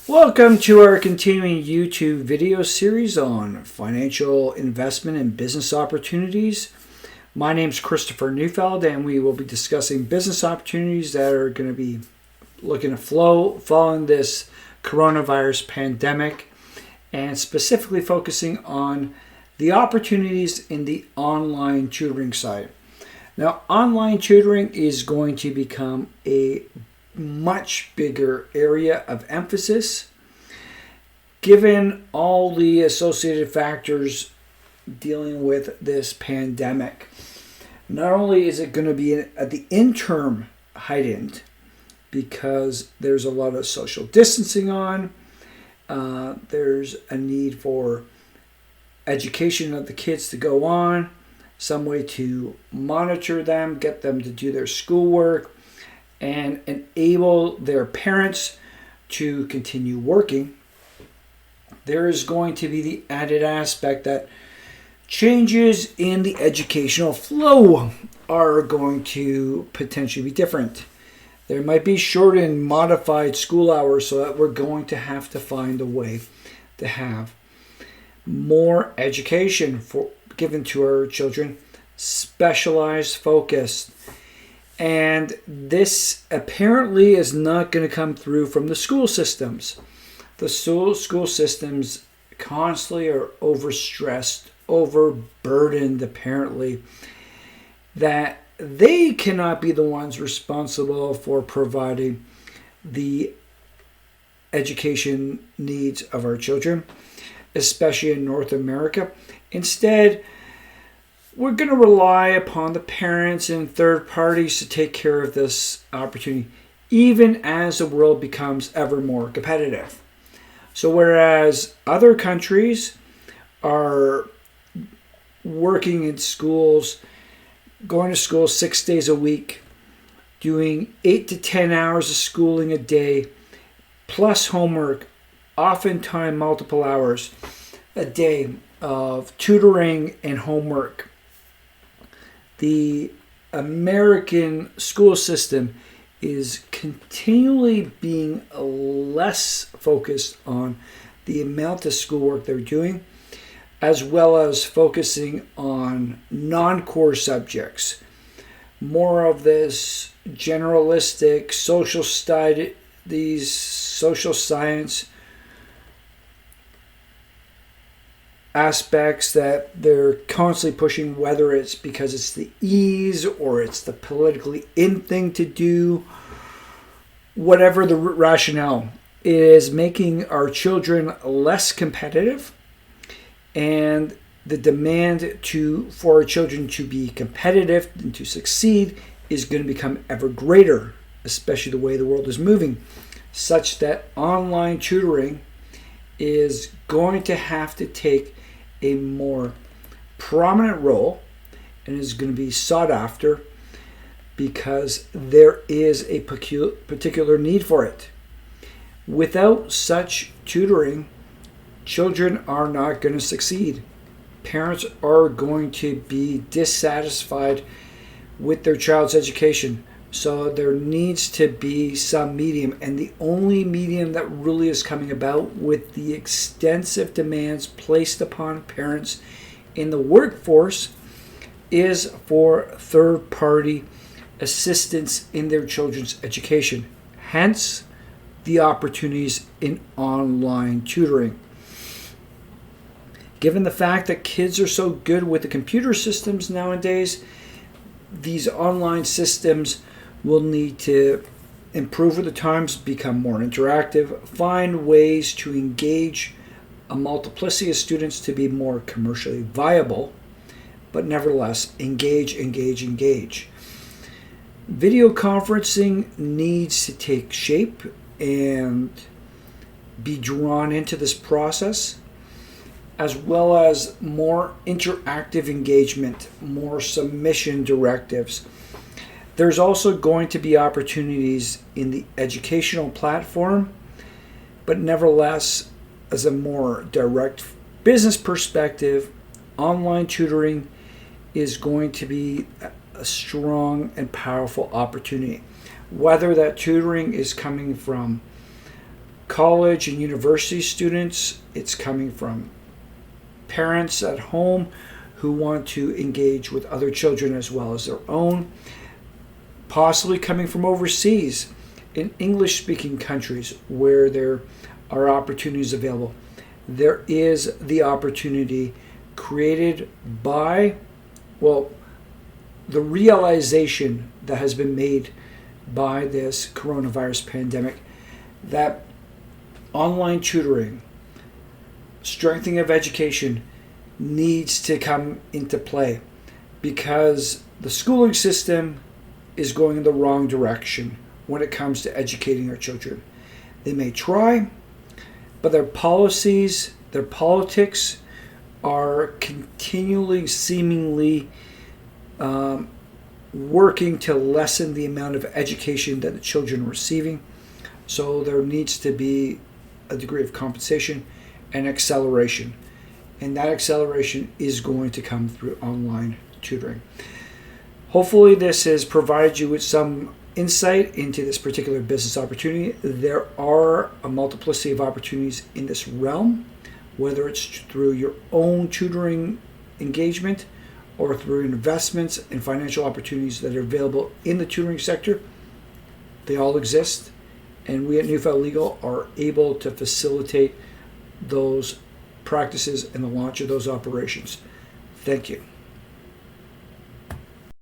Welcome to our continuing YouTube video series on financial investment and business opportunities. My name is Christopher Neufeld, and we will be discussing business opportunities that are going to be looking to flow following this coronavirus pandemic, and specifically focusing on the opportunities in the online tutoring side. Now, online tutoring is going to become a much bigger area of emphasis given all the associated factors dealing with this pandemic. Not only is it going to be at the interim heightened because there's a lot of social distancing on, there's a need for education of the kids to go on, some way to monitor them, get them to do their schoolwork, and enable their parents to continue working. There is going to be the added aspect that changes in the educational flow are going to potentially be different. There might be shortened, modified school hours so that we're going to have to find a way to have more education given to our children, specialized, focused. And this apparently is not going to come through from the school systems. The school systems constantly are overstressed, overburdened, apparently, that they cannot be the ones responsible for providing the education needs of our children, especially in North America. Instead, we're going to rely upon the parents and third parties to take care of this opportunity, even as the world becomes ever more competitive. So whereas other countries are working in schools, going to school 6 days a week, doing 8 to 10 hours of schooling a day, plus homework, oftentimes multiple hours a day of tutoring and homework. The American school system is continually being less focused on the amount of schoolwork they're doing, as well as focusing on non-core subjects. More of this generalistic social study, these social science aspects that they're constantly pushing, whether it's because it's the ease or it's the politically in thing to do, whatever the rationale, is making our children less competitive, and the demand for our children to be competitive and to succeed is going to become ever greater, especially the way the world is moving, such that online tutoring is going to have to take a more prominent role and is going to be sought after because there is a particular need for it. Without such tutoring, children are not going to succeed. Parents are going to be dissatisfied with their child's education. So there needs to be some medium, and the only medium that really is coming about with the extensive demands placed upon parents in the workforce is for third-party assistance in their children's education. Hence, the opportunities in online tutoring. Given the fact that kids are so good with the computer systems nowadays, these online systems will need to improve with the times, become more interactive, find ways to engage a multiplicity of students to be more commercially viable, but nevertheless, engage. Video conferencing needs to take shape and be drawn into this process, as well as more interactive engagement, more submission directives. There's also going to be opportunities in the educational platform, but nevertheless, as a more direct business perspective, online tutoring is going to be a strong and powerful opportunity. Whether that tutoring is coming from college and university students. It's coming from parents at home who want to engage with other children as well as their own. Possibly coming from overseas in English-speaking countries where there are opportunities available. There is the opportunity created by, the realization that has been made by this coronavirus pandemic that online tutoring, strengthening of education needs to come into play because the schooling system is going in the wrong direction when it comes to educating our children. They may try, but their policies, their politics are continually seemingly working to lessen the amount of education that the children are receiving. So there needs to be a degree of compensation and acceleration. And that acceleration is going to come through online tutoring. Hopefully this has provided you with some insight into this particular business opportunity. There are a multiplicity of opportunities in this realm, whether it's through your own tutoring engagement or through investments and financial opportunities that are available in the tutoring sector. They all exist, and we at Neufeld Legal are able to facilitate those practices and the launch of those operations. Thank you.